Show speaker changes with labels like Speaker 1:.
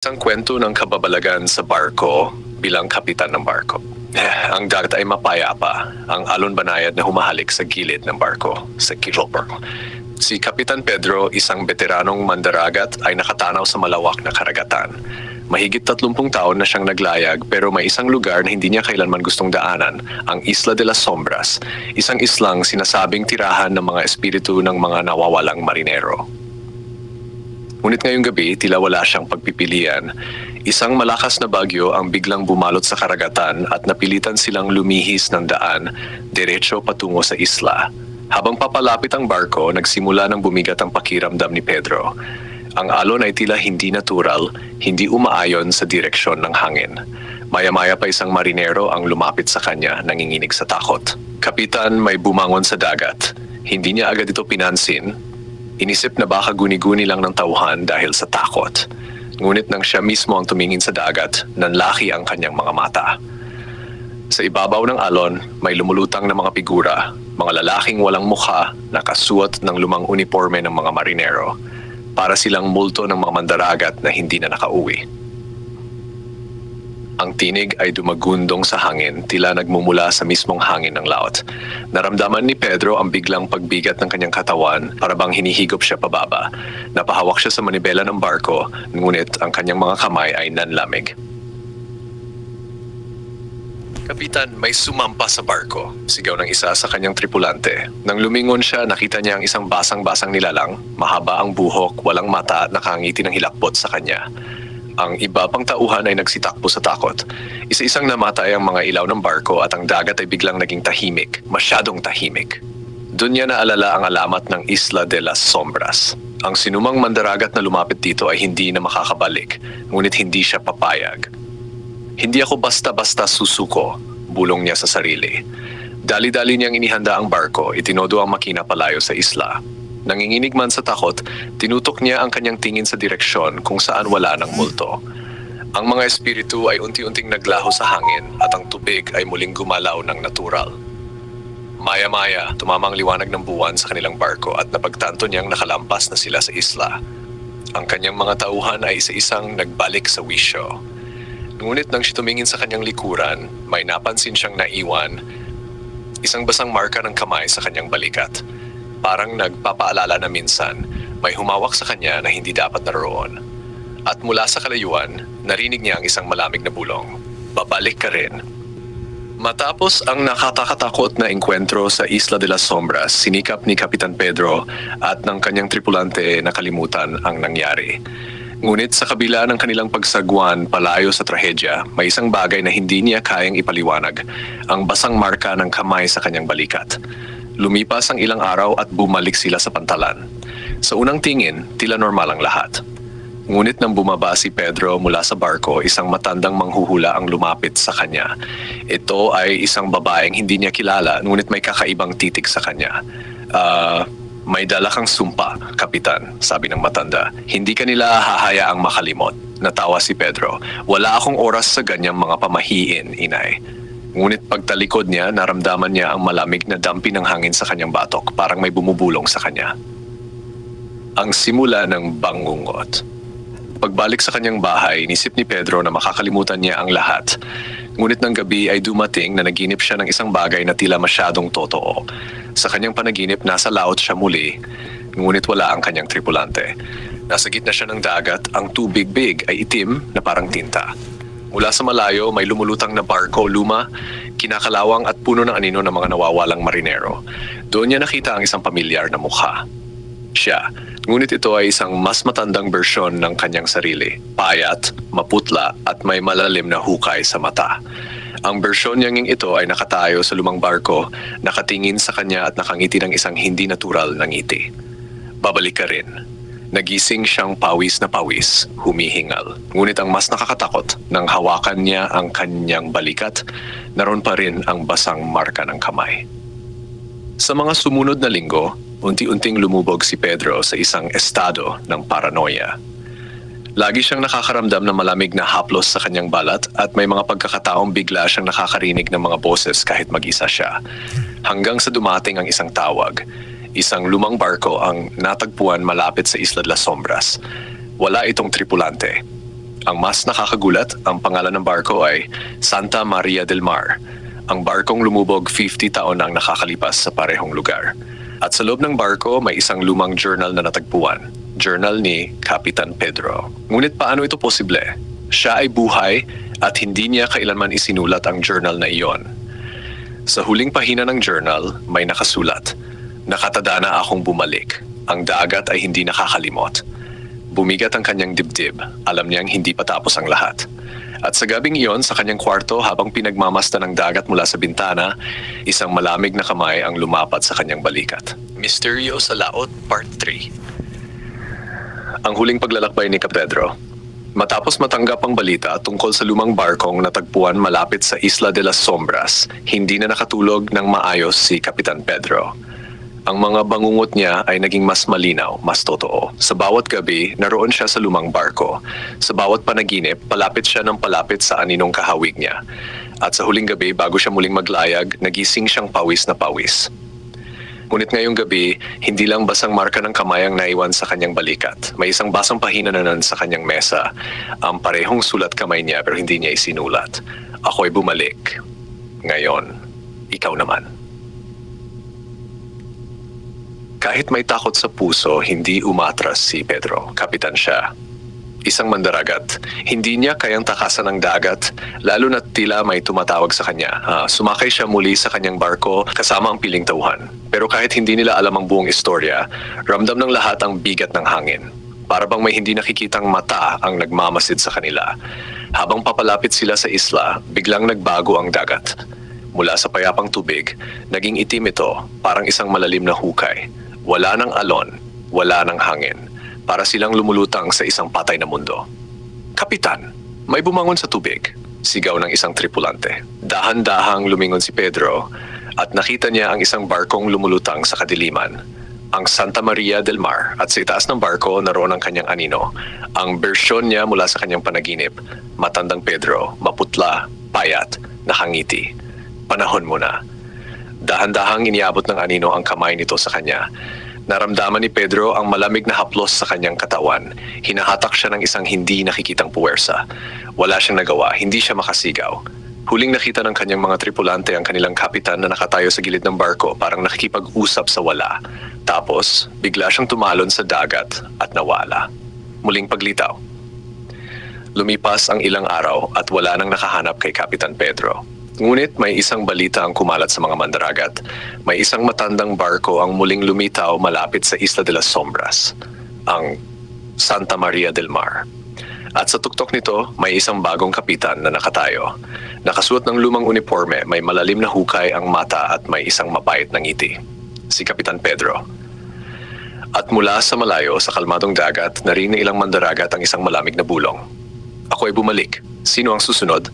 Speaker 1: Isang kwento ng kababalagan sa barko bilang kapitan ng barko. Ang dagat ay mapayapa, ang alon banayad na humahalik sa gilid ng barko, sa kilopor. Si Kapitan Pedro, isang veteranong mandaragat, ay nakatanaw sa malawak na karagatan. Mahigit 30 taon na siyang naglayag pero may isang lugar na hindi niya kailanman gustong daanan, ang Isla de las Sombras, isang islang sinasabing tirahan ng mga espiritu ng mga nawawalang marinero. Ngunit ngayong gabi, tila wala siyang pagpipilian. Isang malakas na bagyo ang biglang bumalot sa karagatan at napilitan silang lumihis ng daan, diretso patungo sa isla. Habang papalapit ang barko, nagsimula ng bumigat ang pakiramdam ni Pedro. Ang alon ay tila hindi natural, hindi umaayon sa direksyon ng hangin. Maya-maya pa isang marinero ang lumapit sa kanya, nanginginig sa takot. Kapitan, may bumangon sa dagat. Hindi niya agad ito pinansin. Inisip na baka guni-guni lang ng tauhan dahil sa takot. Ngunit nang siya mismo ang tumingin sa dagat, nanlaki ang kanyang mga mata. Sa ibabaw ng alon, may lumulutang na mga figura, mga lalaking walang mukha, nakasuot ng lumang uniforme ng mga marinero. Para silang multo ng mga mandaragat na hindi na nakauwi. Ang tinig ay dumagundong sa hangin, tila nagmumula sa mismong hangin ng laot. Naramdaman ni Pedro ang biglang pagbigat ng kanyang katawan para bang hinihigop siya pababa. Napahawak siya sa manibela ng barko, ngunit ang kanyang mga kamay ay nanlamig. Kapitan, may sumampa sa barko, sigaw ng isa sa kanyang tripulante. Nang lumingon siya, nakita niya ang isang basang-basang nilalang, mahaba ang buhok, walang mata at nakangiti ng hilakbot sa kanya. Ang iba pang tauhan ay nagsitakbo sa takot. Isa-isang namatay ang mga ilaw ng barko at ang dagat ay biglang naging tahimik, masyadong tahimik. Doon niya naalala ang alamat ng Isla de las Sombras. Ang sinumang mandaragat na lumapit dito ay hindi na makakabalik, ngunit hindi siya papayag. Hindi ako basta-basta susuko, bulong niya sa sarili. Dali-dali niyang inihanda ang barko, itinodo ang makina palayo sa isla. Nanginginig man sa takot, tinutok niya ang kanyang tingin sa direksyon kung saan wala ng multo. Ang mga espiritu ay unti-unting naglaho sa hangin at ang tubig ay muling gumalaw ng natural. Maya-maya, tumamang liwanag ng buwan sa kanilang barko at napagtanto niyang nakalampas na sila sa isla. Ang kanyang mga tauhan ay isa-isang nagbalik sa wisyo. Ngunit nang siya tumingin sa kanyang likuran, may napansin siyang naiwan, isang basang marka ng kamay sa kanyang balikat. Parang nagpapaalala na minsan, may humawak sa kanya na hindi dapat naroon. At mula sa kalayuan, narinig niya ang isang malamig na bulong. Babalik ka rin. Matapos ang nakakatakot na engkwentro sa Isla de las Sombras, sinikap ni Kapitan Pedro at ng kanyang tripulante na kalimutan ang nangyari. Ngunit sa kabila ng kanilang pagsagwan palayo sa trahedya, may isang bagay na hindi niya kayang ipaliwanag, ang basang marka ng kamay sa kanyang balikat. Lumipas ang ilang araw at bumalik sila sa pantalan. Sa unang tingin, tila normal ang lahat. Ngunit nang bumaba si Pedro mula sa barko, isang matandang manghuhula ang lumapit sa kanya. Ito ay isang babaeng hindi niya kilala, ngunit may kakaibang titig sa kanya. May dala kang sumpa, Kapitan, sabi ng matanda. Hindi ka nila hahayaang makalimot. Natawa si Pedro. Wala akong oras sa ganyang mga pamahiin, inay. Ngunit pagtalikod niya, naramdaman niya ang malamig na dampi ng hangin sa kanyang batok, parang may bumubulong sa kanya. Ang simula ng bangungot. Pagbalik sa kanyang bahay, inisip ni Pedro na makakalimutan niya ang lahat. Ngunit ng gabi ay dumating na naginip siya ng isang bagay na tila masyadong totoo. Sa kanyang panaginip, nasa laot siya muli, ngunit wala ang kanyang tripulante. Nasa gitna siya ng dagat, ang tubig-big ay itim na parang tinta. Mula sa malayo, may lumulutang na barko, luma, kinakalawang at puno ng anino ng mga nawawalang marinero. Doon niya nakita ang isang pamilyar na mukha. Siya, ngunit ito ay isang mas matandang bersyon ng kanyang sarili. Payat, maputla at may malalim na hukay sa mata. Ang bersyon niyang ito ay nakatayo sa lumang barko, nakatingin sa kanya at nakangiti ng isang hindi natural na ngiti. Babalik ka rin. Nagising siyang pawis na pawis, humihingal. Ngunit ang mas nakakatakot, nang hawakan niya ang kanyang balikat, naroon pa rin ang basang marka ng kamay. Sa mga sumunod na linggo, unti-unting lumubog si Pedro sa isang estado ng paranoia. Lagi siyang nakakaramdam ng malamig na haplos sa kanyang balat at may mga pagkakataong bigla siyang nakakarinig ng mga boses kahit mag-isa siya. Hanggang sa dumating ang isang tawag. Isang lumang barko ang natagpuan malapit sa Isla de las Sombras. Wala itong tripulante. Ang mas nakakagulat, ang pangalan ng barko ay Santa Maria del Mar. Ang barkong lumubog 50 taon na ang nakakalipas sa parehong lugar. At sa loob ng barko may isang lumang journal na natagpuan. Journal ni Kapitan Pedro. Ngunit paano ito posible? Siya ay buhay at hindi niya kailanman isinulat ang journal na iyon. Sa huling pahina ng journal, may nakasulat. Nakatadhana akong bumalik. Ang dagat ay hindi nakakalimot. Bumigat ang kanyang dibdib. Alam niyang hindi pa tapos ang lahat. At sa gabing iyon, sa kanyang kwarto habang pinagmamasta ng dagat mula sa bintana, isang malamig na kamay ang lumapat sa kanyang balikat. Misteryo sa Laot, Part 3. Ang huling paglalakbay ni Pedro. Matapos matanggap ang balita tungkol sa lumang barkong natagpuan malapit sa Isla de las Sombras, hindi na nakatulog ng maayos si Kapitan Pedro. Ang mga bangungot niya ay naging mas malinaw, mas totoo. Sa bawat gabi, naroon siya sa lumang barko. Sa bawat panaginip, palapit siya ng palapit sa aninong kahawig niya. At sa huling gabi, bago siya muling maglayag, nagising siyang pawis na pawis. Ngunit ngayong gabi, hindi lang basang marka ng kamay ang naiwan sa kanyang balikat. May isang basang pahina na sa kanyang mesa. Ang parehong sulat kamay niya pero hindi niya isinulat. Ako'y bumalik. Ngayon, ikaw naman. Kahit may takot sa puso, hindi umatras si Pedro. Kapitan siya. Isang mandaragat. Hindi niya kayang takasan ng dagat, lalo na't tila may tumatawag sa kanya. Sumakay siya muli sa kanyang barko kasama ang piling tauhan. Pero kahit hindi nila alam ang buong istorya, ramdam ng lahat ang bigat ng hangin. Para bang may hindi nakikitang mata ang nagmamasid sa kanila. Habang papalapit sila sa isla, biglang nagbago ang dagat. Mula sa payapang tubig, naging itim ito, parang isang malalim na hukay. Wala ng alon, wala ng hangin. Para silang lumulutang sa isang patay na mundo. Kapitan, may bumangon sa tubig. Sigaw ng isang tripulante. Dahan-dahang lumingon si Pedro at nakita niya ang isang barkong lumulutang sa kadiliman. Ang Santa Maria del Mar at sa itaas ng barko naroon ang kanyang anino. Ang bersyon niya mula sa kanyang panaginip. Matandang Pedro, maputla, payat, nakangiti. Panahon mo na. Dahan-dahang iniabot ng anino ang kamay nito sa kanya. Naramdaman ni Pedro ang malamig na haplos sa kanyang katawan. Hinahatak siya ng isang hindi nakikitang puwersa. Wala siyang nagawa, hindi siya makasigaw. Huling nakita ng kanyang mga tripulante ang kanilang kapitan na nakatayo sa gilid ng barko, parang nakikipag-usap sa wala. Tapos, bigla siyang tumalon sa dagat at nawala. Muling paglitaw. Lumipas ang ilang araw at wala nang nakahanap kay Kapitan Pedro. Ngunit may isang balita ang kumalat sa mga mandaragat. May isang matandang barko ang muling lumitaw malapit sa Isla de las Sombras, ang Santa Maria del Mar. At sa tuktok nito, may isang bagong kapitan na nakatayo. Nakasuot ng lumang uniforme, may malalim na hukay ang mata at may isang mapait na ngiti. Si Kapitan Pedro. At mula sa malayo, sa kalmadong dagat, narinig ng ilang mandaragat ang isang malamig na bulong. Ako ay bumalik. Sino ang susunod?